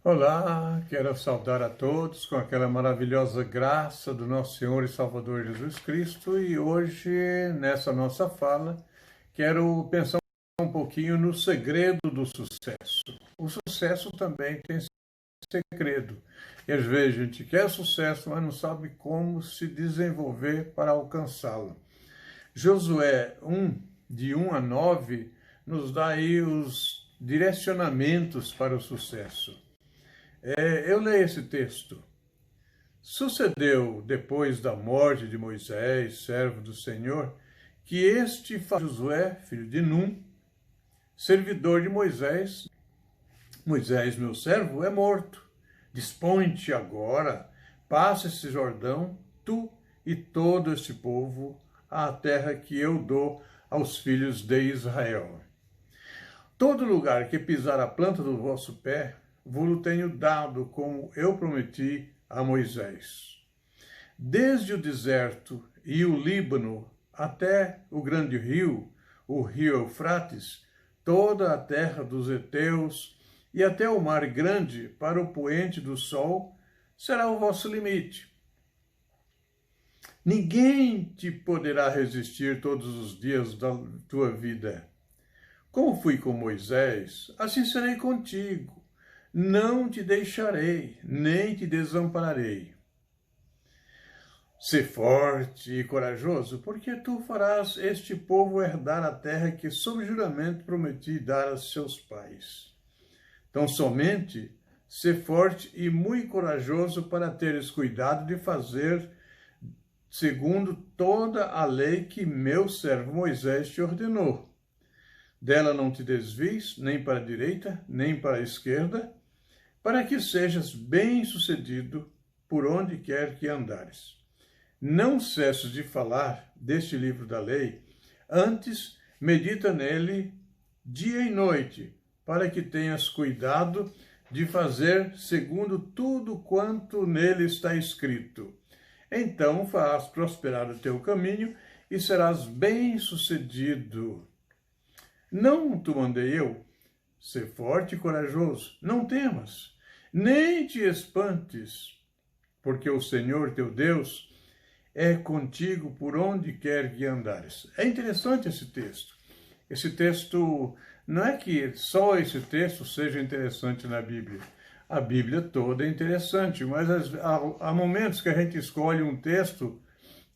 Olá, quero saudar a todos com aquela maravilhosa graça do nosso Senhor e Salvador Jesus Cristo e hoje, nessa nossa fala, quero pensar um pouquinho no segredo do sucesso. O sucesso também tem segredo e às vezes a gente quer sucesso, mas não sabe como se desenvolver para alcançá-lo. Josué 1, de 1 a 9, nos dá aí os direcionamentos para o sucesso. Eu leio esse texto. Sucedeu, depois da morte de Moisés, servo do Senhor, que este Josué, filho de Num, servidor de Moisés, Moisés, meu servo, é morto. Dispõe-te agora, passa esse Jordão, tu e todo este povo, à terra que eu dou aos filhos de Israel. Todo lugar que pisar a planta do vosso pé, vos tenho dado, como eu prometi a Moisés. Desde o deserto e o Líbano até o grande rio, o rio Eufrates, toda a terra dos heteus e até o mar grande para o poente do sol, será o vosso limite. Ninguém te poderá resistir todos os dias da tua vida. Como fui com Moisés, assim serei contigo. Não te deixarei, nem te desampararei. Sê forte e corajoso, porque tu farás este povo herdar a terra que, sob juramento, prometi dar a seus pais. Então, somente sê forte e muito corajoso para teres cuidado de fazer segundo toda a lei que meu servo Moisés te ordenou. Dela não te desvies, nem para a direita, nem para a esquerda, para que sejas bem-sucedido por onde quer que andares. Não cesses de falar deste livro da lei, antes medita nele dia e noite, para que tenhas cuidado de fazer segundo tudo quanto nele está escrito. Então farás prosperar o teu caminho e serás bem-sucedido. Não te mandei eu? Sê forte e corajoso, não temas, nem te espantes, porque o Senhor teu Deus é contigo por onde quer que andares. É interessante esse texto. Esse texto, não é que só esse texto seja interessante na Bíblia. A Bíblia toda é interessante, mas há momentos que a gente escolhe um texto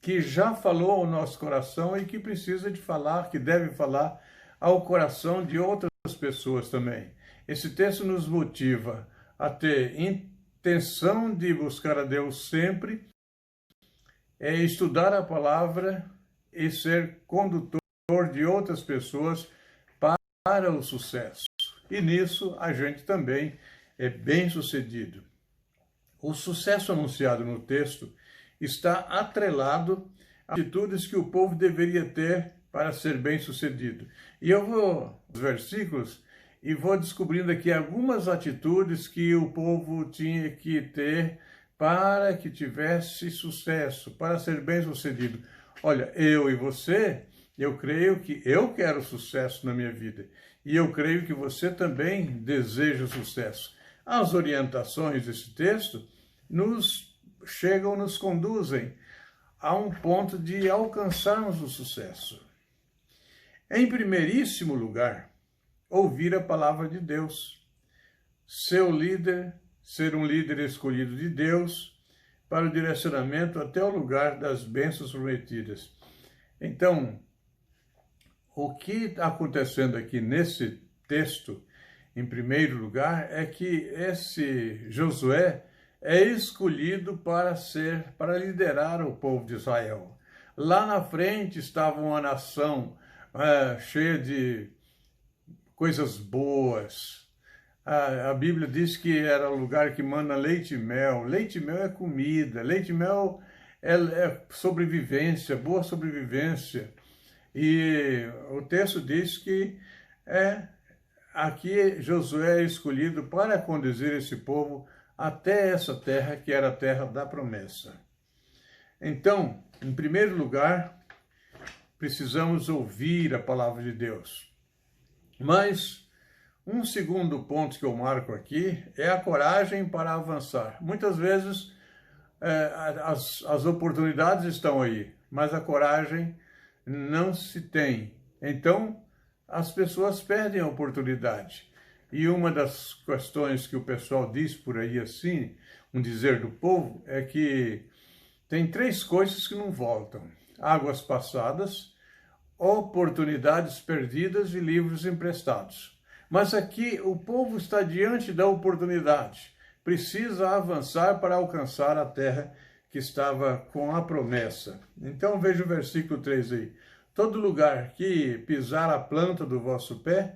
que já falou ao nosso coração e que precisa de falar, que deve falar ao coração de outras pessoas também. Esse texto nos motiva a ter intenção de buscar a Deus sempre, estudar a palavra e ser condutor de outras pessoas para o sucesso. E nisso a gente também é bem-sucedido. O sucesso anunciado no texto está atrelado às atitudes que o povo deveria ter para ser bem-sucedido. E eu vou nos versículos e vou descobrindo aqui algumas atitudes que o povo tinha que ter para que tivesse sucesso, para ser bem-sucedido. Olha, eu e você, eu creio que eu quero sucesso na minha vida. E eu creio que você também deseja sucesso. As orientações desse texto nos conduzem a um ponto de alcançarmos o sucesso. Em primeiríssimo lugar, ouvir a palavra de Deus. Ser um líder escolhido de Deus para o direcionamento até o lugar das bênçãos prometidas. Então, o que está acontecendo aqui nesse texto, em primeiro lugar, é que esse Josué é escolhido para liderar o povo de Israel. Lá na frente estava uma nação cheia de coisas boas. A Bíblia diz que era o lugar que manda leite e mel. Leite e mel é comida, leite e mel é sobrevivência, boa sobrevivência. E o texto diz que aqui Josué é escolhido para conduzir esse povo até essa terra que era a terra da promessa. Então, em primeiro lugar, precisamos ouvir a palavra de Deus. Mas Um segundo ponto que eu marco aqui é a coragem para avançar. Muitas vezes as oportunidades estão aí, mas a coragem não se tem. Então, as pessoas perdem a oportunidade. E uma das questões que o pessoal diz por aí assim, um dizer do povo, é que tem 3 coisas que não voltam: águas passadas, oportunidades perdidas e livros emprestados. Mas aqui o povo está diante da oportunidade, precisa avançar para alcançar a terra que estava com a promessa. Então veja o versículo 3 aí. Todo lugar que pisar a planta do vosso pé,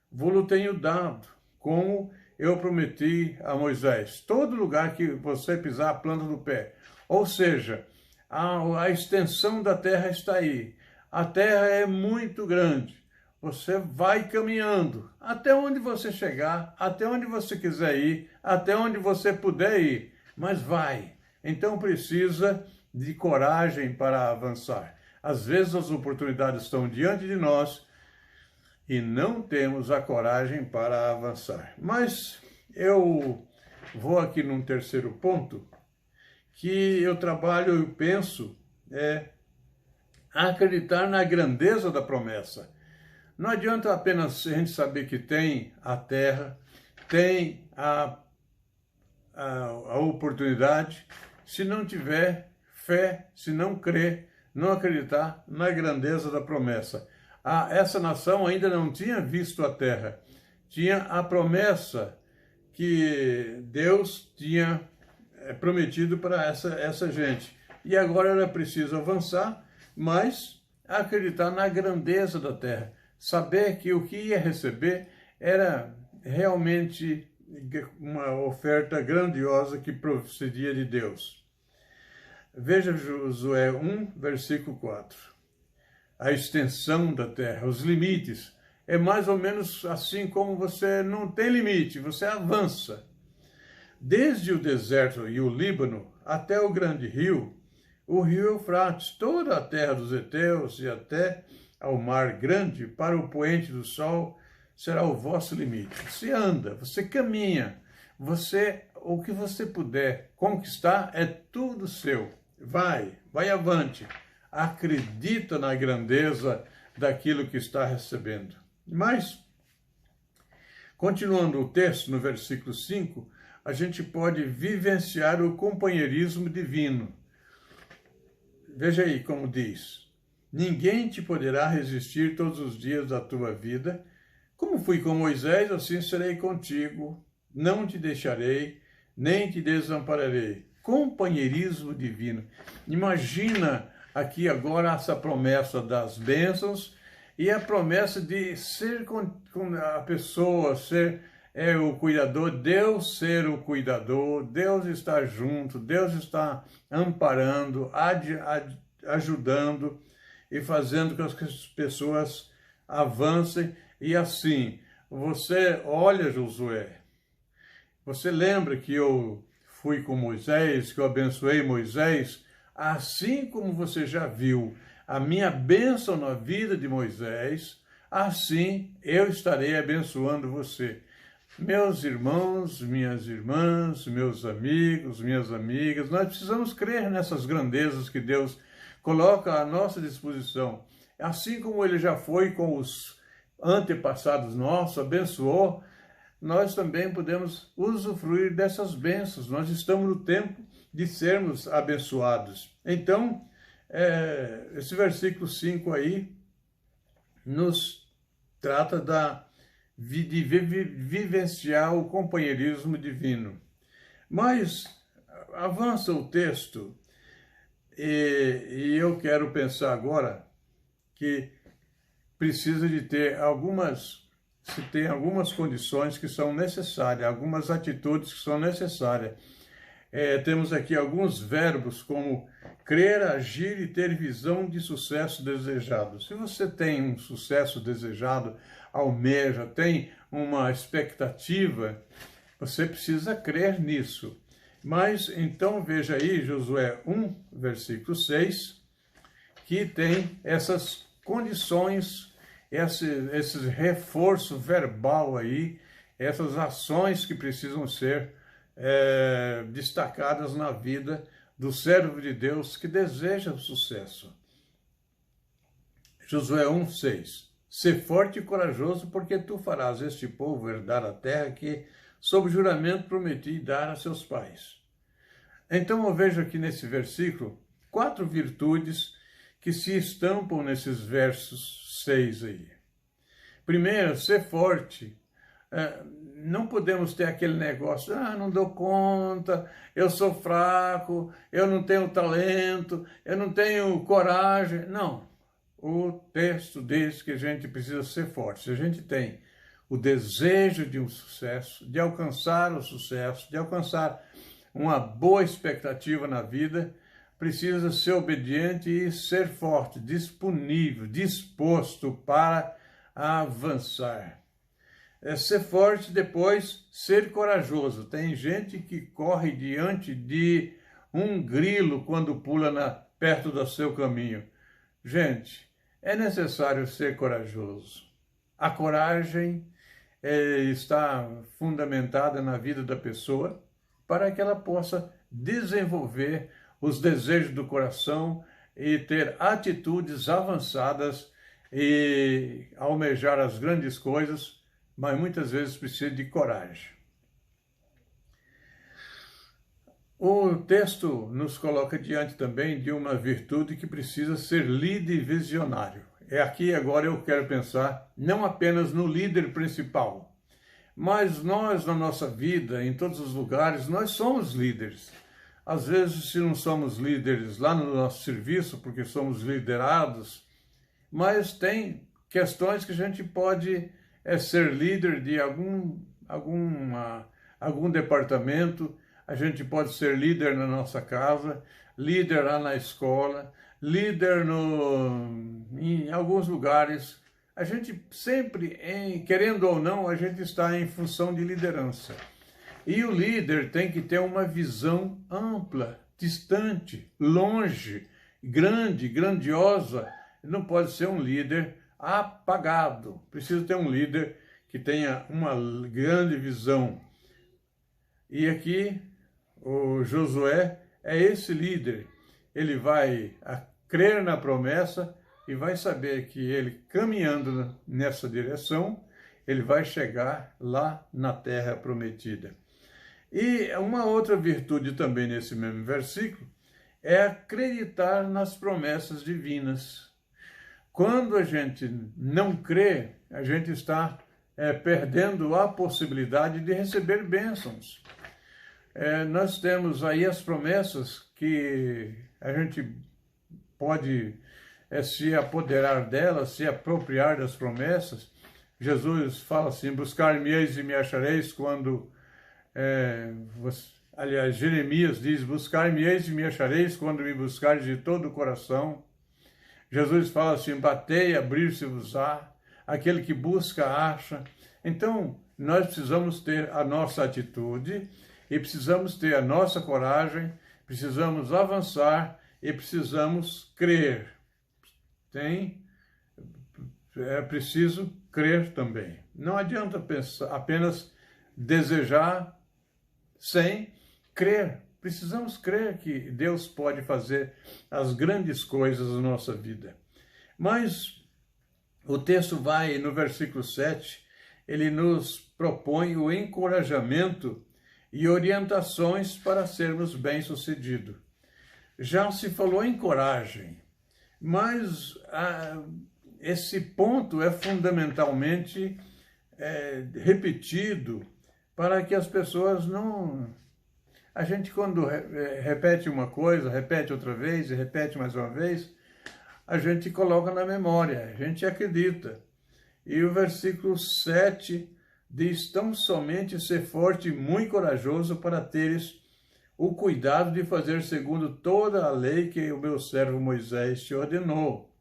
vou-lo tenho dado, como eu prometi a Moisés. Todo lugar que você pisar a planta do pé. Ou seja, a extensão da terra está aí. A terra é muito grande. Você vai caminhando até onde você chegar, até onde você quiser ir, até onde você puder ir, mas vai. Então precisa de coragem para avançar. Às vezes as oportunidades estão diante de nós e não temos a coragem para avançar. Mas eu vou aqui num terceiro ponto que eu trabalho e penso acreditar na grandeza da promessa. Não adianta apenas a gente saber que tem a terra, tem a oportunidade, se não tiver fé, se não crer, não acreditar na grandeza da promessa. Essa nação ainda não tinha visto a terra, tinha a promessa que Deus tinha prometido para essa gente. E agora ela precisa avançar, mas acreditar na grandeza da terra. Saber que o que ia receber era realmente uma oferta grandiosa que procedia de Deus. Veja Josué 1, versículo 4. A extensão da terra, os limites. É mais ou menos assim como você não tem limite, você avança. Desde o deserto e o Líbano até o grande rio, o rio Eufrates, toda a terra dos heteus e até ao mar grande, para o poente do sol, será o vosso limite. Você anda, você caminha, o que você puder conquistar é tudo seu. Vai avante. Acredita na grandeza daquilo que está recebendo. Mas, continuando o texto, no versículo 5, a gente pode vivenciar o companheirismo divino. Veja aí como diz: ninguém te poderá resistir todos os dias da tua vida. Como fui com Moisés, assim serei contigo. Não te deixarei, nem te desampararei. Companheirismo divino. Imagina aqui agora essa promessa das bênçãos e a promessa de ser com a pessoa, ser o cuidador, Deus ser o cuidador, Deus está junto, Deus está amparando, ajudando e fazendo com que as pessoas avancem. E assim, você olha, Josué, você lembra que eu fui com Moisés, que eu abençoei Moisés? Assim como você já viu a minha bênção na vida de Moisés, assim eu estarei abençoando você. Meus irmãos, minhas irmãs, meus amigos, minhas amigas, nós precisamos crer nessas grandezas que Deus coloca à nossa disposição. Assim como ele já foi com os antepassados nossos, abençoou, nós também podemos usufruir dessas bênçãos. Nós estamos no tempo de sermos abençoados. Então, esse versículo 5 aí nos trata de vivenciar o companheirismo divino. Mas avança o texto e eu quero pensar agora que precisa de ter algumas condições que são necessárias, algumas atitudes que são necessárias. Temos aqui alguns verbos como crer, agir e ter visão de sucesso desejado. Se você tem um sucesso desejado, almeja, tem uma expectativa, você precisa crer nisso. Mas então veja aí Josué 1, versículo 6, que tem essas condições esse reforço verbal aí, essas ações que precisam ser destacadas na vida do servo de Deus que deseja o sucesso. Josué 1:6. Sê forte e corajoso, porque tu farás este povo herdar a terra que, sob juramento, prometi dar a seus pais. Então eu vejo aqui nesse versículo 4 virtudes que se estampam nesses versos 6 aí. Primeiro, ser forte. Não podemos ter aquele negócio, não dou conta, eu sou fraco, eu não tenho talento, eu não tenho coragem. Não. O texto diz que a gente precisa ser forte. Se a gente tem o desejo de um sucesso, de alcançar o sucesso, de alcançar uma boa expectativa na vida, precisa ser obediente e ser forte, disponível, disposto para avançar. Ser forte, depois ser corajoso. Tem gente que corre diante de um grilo quando pula perto do seu caminho. Gente, é necessário ser corajoso. A coragem está fundamentada na vida da pessoa para que ela possa desenvolver os desejos do coração e ter atitudes avançadas e almejar as grandes coisas, mas muitas vezes precisa de coragem. O texto nos coloca diante também de uma virtude que precisa ser líder visionário. Aqui agora eu quero pensar não apenas no líder principal, mas nós na nossa vida, em todos os lugares, nós somos líderes. Às vezes, se não somos líderes lá no nosso serviço, porque somos liderados, mas tem questões que a gente pode ser líder de algum departamento. A gente pode ser líder na nossa casa, líder lá na escola, líder em alguns lugares. A gente sempre, querendo ou não, a gente está em função de liderança. E o líder tem que ter uma visão ampla, distante, longe, grande, grandiosa. Não pode ser um líder apagado. Precisa ter um líder que tenha uma grande visão. E aqui o Josué é esse líder. Ele vai crer na promessa e vai saber que ele, caminhando nessa direção, ele vai chegar lá na terra prometida. E uma outra virtude também nesse mesmo versículo é acreditar nas promessas divinas. Quando a gente não crê, a gente está perdendo a possibilidade de receber bênçãos. Nós temos aí as promessas que a gente pode se apoderar delas, se apropriar das promessas. Jesus fala assim, buscar-me-eis e me achareis quando... aliás, Jeremias diz, buscar-me-eis e me achareis quando me buscares de todo o coração. Jesus fala assim, batei, abrir-se-vos-á, aquele que busca, acha. Então, nós precisamos ter a nossa atitude e precisamos ter a nossa coragem, precisamos avançar e precisamos crer. É preciso crer também. Não adianta apenas desejar sem crer. Precisamos crer que Deus pode fazer as grandes coisas na nossa vida. Mas o texto vai, no versículo 7, ele nos propõe o encorajamento e orientações para sermos bem-sucedidos. Já se falou em coragem, mas esse ponto é fundamentalmente repetido para que as pessoas não... A gente, quando repete uma coisa, repete outra vez e repete mais uma vez, a gente coloca na memória, a gente acredita. E o versículo 7 diz, tão somente ser forte e muito corajoso para teres o cuidado de fazer segundo toda a lei que o meu servo Moisés te ordenou.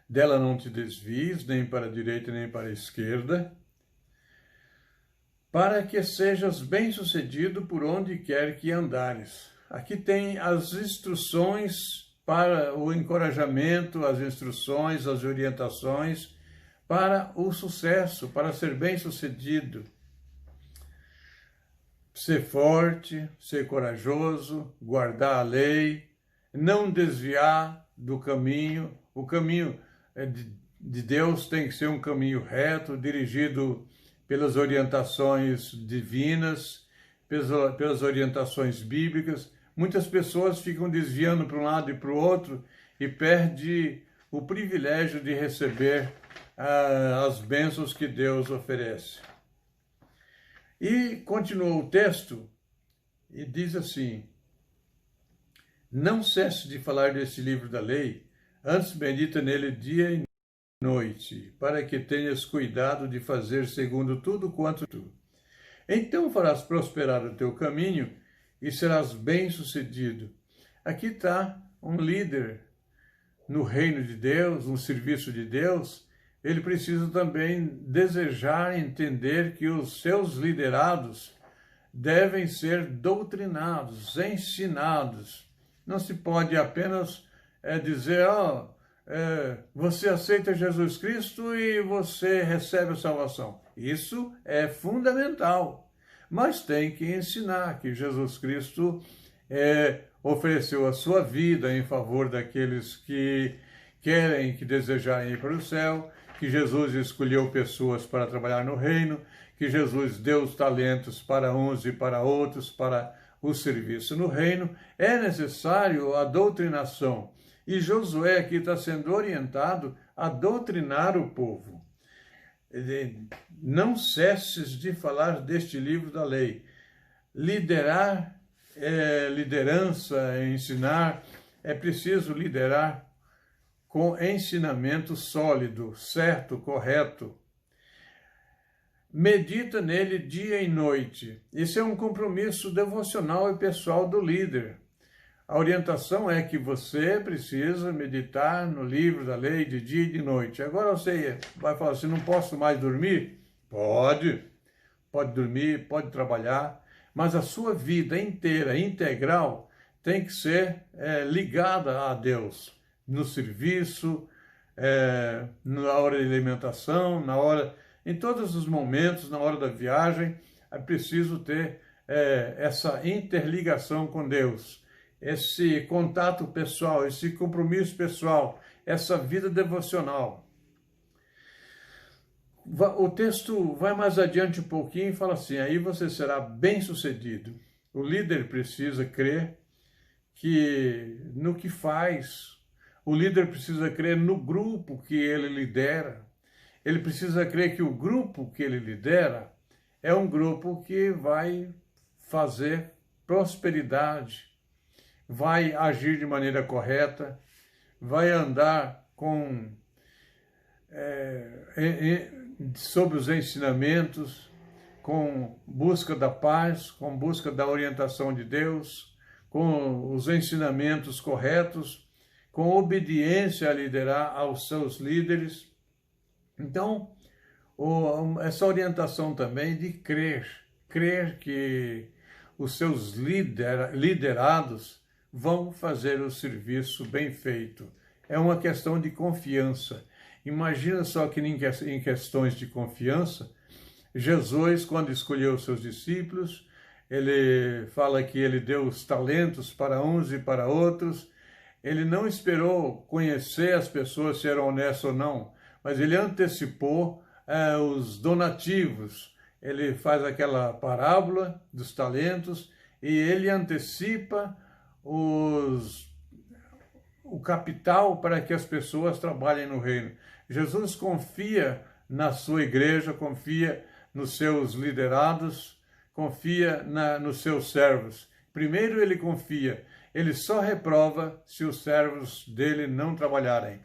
Dela não te desvies, nem para a direita, nem para a esquerda, para que sejas bem-sucedido por onde quer que andares. Aqui tem as instruções para o encorajamento, as instruções, as orientações para o sucesso, para ser bem-sucedido. Ser forte, ser corajoso, guardar a lei, não desviar do caminho. O caminho de Deus tem que ser um caminho reto, dirigido pelas orientações divinas, pelas orientações bíblicas. Muitas pessoas ficam desviando para um lado e para o outro e perdem o privilégio de receber as bênçãos que Deus oferece. E continuou o texto e diz assim: não cesse de falar deste livro da lei, antes medita nele dia e noite, para que tenhas cuidado de fazer segundo tudo quanto tu. Então farás prosperar o teu caminho e serás bem-sucedido. Aqui está um líder no reino de Deus, no serviço de Deus. Ele precisa também desejar entender que os seus liderados devem ser doutrinados, ensinados. Não se pode apenas dizer, você aceita Jesus Cristo e você recebe a salvação. Isso é fundamental, mas tem que ensinar que Jesus Cristo ofereceu a sua vida em favor daqueles que querem, que desejarem ir para o céu, que Jesus escolheu pessoas para trabalhar no reino, que Jesus deu os talentos para uns e para outros para o serviço no reino. É necessário a doutrinação. E Josué aqui está sendo orientado a doutrinar o povo. Não cesses de falar deste livro da lei. Liderar liderança, ensinar, é preciso liderar com ensinamento sólido, certo, correto. Medita nele dia e noite. Isso é um compromisso devocional e pessoal do líder. A orientação é que você precisa meditar no livro da lei de dia e de noite. Agora você vai falar assim, não posso mais dormir? Pode dormir, pode trabalhar, mas a sua vida inteira, integral, tem que ser ligada a Deus, no serviço, na hora de alimentação, em todos os momentos, na hora da viagem, é preciso ter essa interligação com Deus, esse contato pessoal, esse compromisso pessoal, essa vida devocional. O texto vai mais adiante um pouquinho e fala assim, aí você será bem-sucedido. O líder precisa crer no que faz. O líder precisa crer no grupo que ele lidera. Ele precisa crer que o grupo que ele lidera é um grupo que vai fazer prosperidade, vai agir de maneira correta, vai andar sobre os ensinamentos, com busca da paz, com busca da orientação de Deus, com os ensinamentos corretos, com obediência a liderar aos seus líderes. Então, essa orientação também de crer que os seus liderados vão fazer o serviço bem feito. É uma questão de confiança. Imagina só que em questões de confiança, Jesus, quando escolheu os seus discípulos, ele fala que ele deu os talentos para uns e para outros. Ele não esperou conhecer as pessoas se eram honestas ou não, mas ele antecipou os donativos. Ele faz aquela parábola dos talentos e ele antecipa o capital para que as pessoas trabalhem no reino. Jesus confia na sua igreja, confia nos seus liderados, confia nos seus servos. Primeiro ele confia, ele só reprova se os servos dele não trabalharem.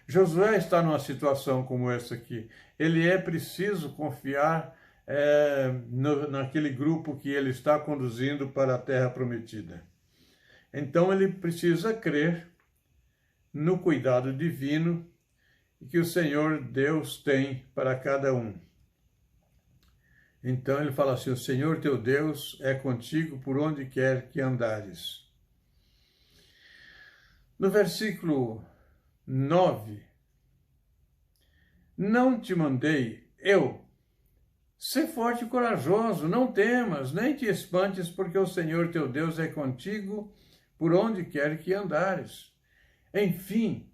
Josué está numa situação como essa aqui. Ele é preciso confiar naquele grupo que ele está conduzindo para a terra prometida. Então ele precisa crer no cuidado divino que o Senhor Deus tem para cada um. Então ele fala assim, o Senhor teu Deus é contigo por onde quer que andares. No versículo 9, não te mandei eu. Sê forte e corajoso, não temas, nem te espantes, porque o Senhor teu Deus é contigo por onde quer que andares. Enfim,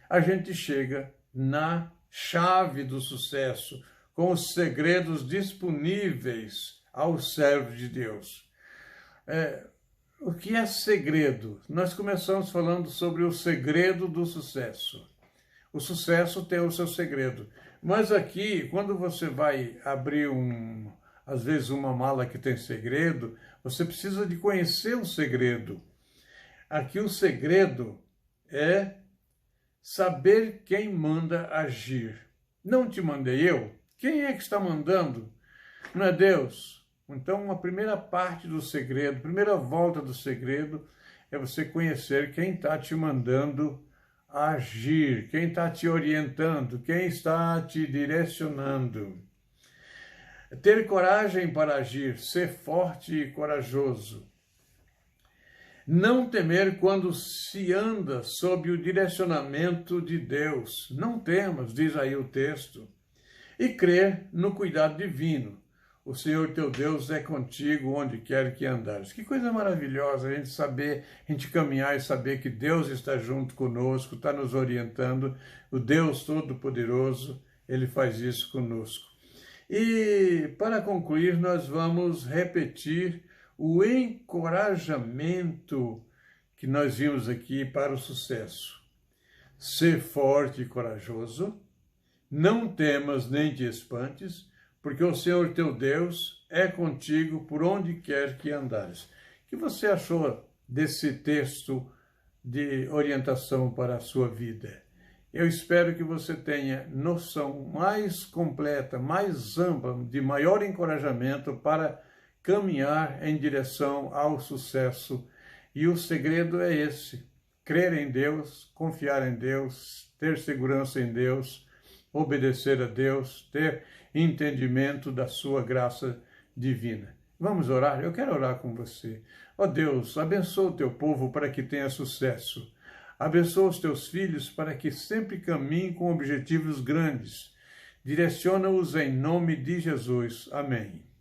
a gente chega na chave do sucesso, com os segredos disponíveis aos servos de Deus. O que é segredo? Nós começamos falando sobre o segredo do sucesso. O sucesso tem o seu segredo. Mas aqui, quando você vai abrir às vezes uma mala que tem segredo, você precisa de conhecer o segredo. Aqui o segredo é saber quem manda agir. Não te mandei eu? Quem é que está mandando? Não é Deus? Então, uma primeira parte do segredo, primeira volta do segredo, é você conhecer quem está te mandando agir, quem está te orientando, quem está te direcionando. Ter coragem para agir, ser forte e corajoso. Não temer quando se anda sob o direcionamento de Deus. Não temas, diz aí o texto. E crer no cuidado divino. O Senhor teu Deus é contigo onde quer que andares. Que coisa maravilhosa a gente saber, a gente caminhar e saber que Deus está junto conosco, está nos orientando. O Deus Todo-Poderoso, Ele faz isso conosco. E para concluir, nós vamos repetir o encorajamento que nós vimos aqui para o sucesso. Ser forte e corajoso, não temas nem te espantes, porque o Senhor teu Deus é contigo por onde quer que andares. O que você achou desse texto de orientação para a sua vida? Eu espero que você tenha noção mais completa, mais ampla, de maior encorajamento para caminhar em direção ao sucesso. E o segredo é esse: crer em Deus, confiar em Deus, ter segurança em Deus, obedecer a Deus, ter entendimento da sua graça divina. Vamos orar? Eu quero orar com você. Ó Deus, abençoa o teu povo para que tenha sucesso. Abençoa os teus filhos para que sempre caminhem com objetivos grandes. Direciona-os em nome de Jesus. Amém.